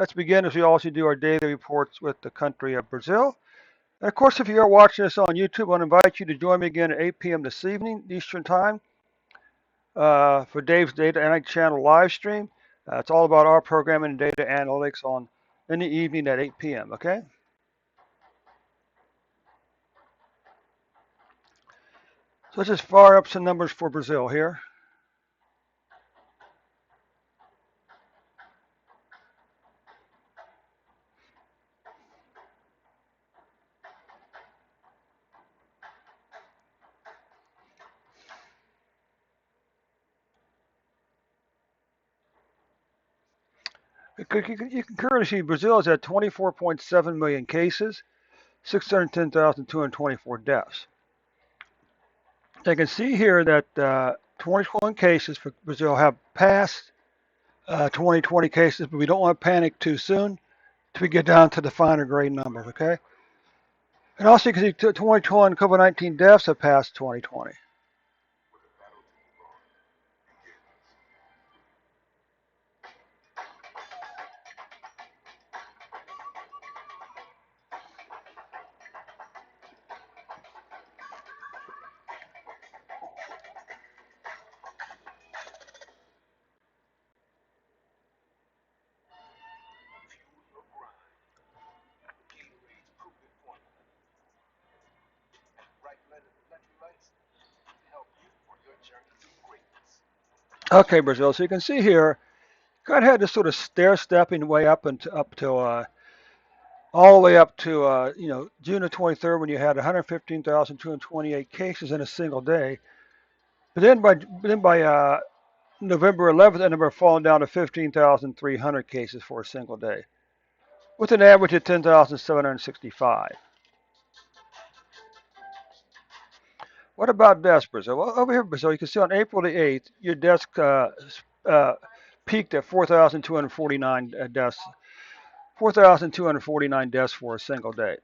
Let's begin as we always do our daily reports with the country of Brazil. And of course, if you are watching this on YouTube, I want to invite you to join me again at 8 p.m. this evening, Eastern Time, for Dave's Data Analytics Channel live stream. It's all about our programming and data analytics on in the evening at 8 p.m. Okay? So let's just fire up some numbers for Brazil here. You can currently see Brazil is at 24.7 million cases, 610,224 deaths. You can see here that 21 cases for Brazil have passed 2020 cases, but we don't want to panic too soon till we get down to the finer grade numbers, okay? And also you can see 2020 COVID-19 deaths have passed 2020. Okay, Brazil. So you can see here, kind of had this sort of stair-stepping way up and up to all the way up to June the 23rd when you had 115,228 cases in a single day. But then by November 11th, and we're falling down to 15,300 cases for a single day, with an average of 10,765. What about deaths, Brazil? Well, over here, Brazil, you can see on April the 8th, your deaths uh, peaked at 4,249 deaths, 4,249 deaths for a single day.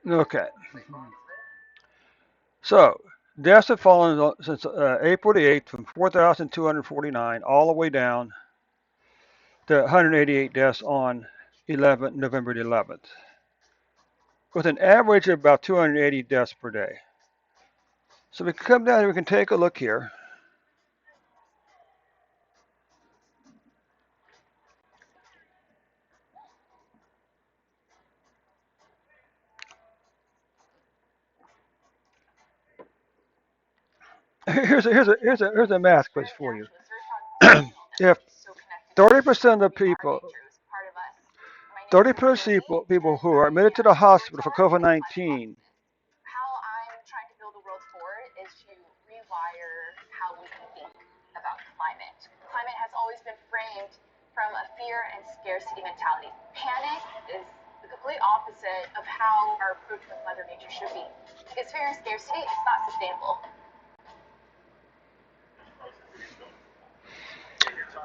Okay. So, deaths have fallen since April the 8th from 4,249 all the way down to 188 deaths on November the 11th, with an average of about 280 deaths per day. So we can come down and we can take a look here. Here's a math quiz for you. If 30% of people 30% people who are admitted to the hospital for COVID-19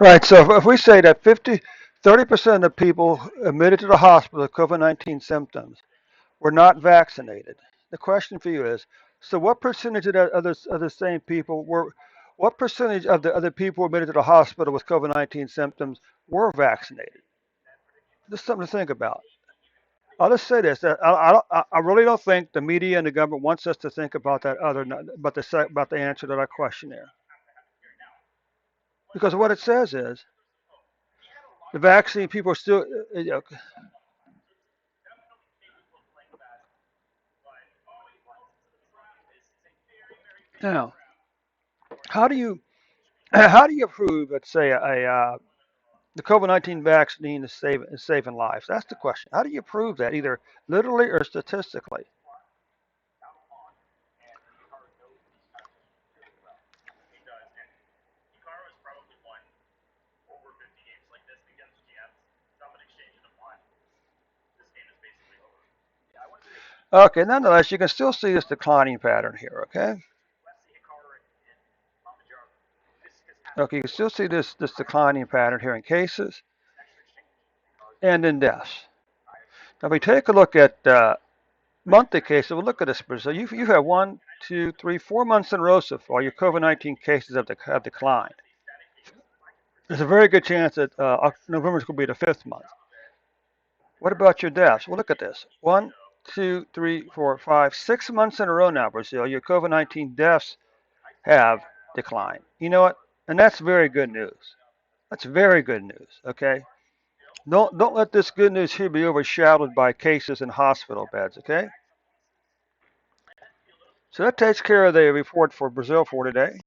Right. So if we say that 30% of people admitted to the hospital with COVID-19 symptoms were not vaccinated, the question for you is, so what percentage of the same people what percentage of the other people admitted to the hospital with COVID-19 symptoms were vaccinated? Just something to think about. I'll just say this: that I really don't think the media and the government wants us to think about that about the answer to that question there, because what it says is the vaccine people are still. Now, how do you how do you prove, let's say, the COVID-19 vaccine is saving lives? That's the question. How do you prove that, either literally or statistically? Okay, nonetheless, you can still see this declining pattern here. Okay, you can still see this declining pattern here in cases. and in deaths. Now, if we take a look at monthly cases, we'll look at this, Brazil. You have 4 months in a row so far. Your COVID-19 cases have declined. There's a very good chance that November is going to be the fifth month. What about your deaths? Well, look at this. 6 months in a row now, Brazil. Your COVID-19 deaths have declined. You know what? And that's very good news. That's very good news. Okay. Don't let this good news here be overshadowed by cases in hospital beds. Okay. So that takes care of the report for Brazil for today.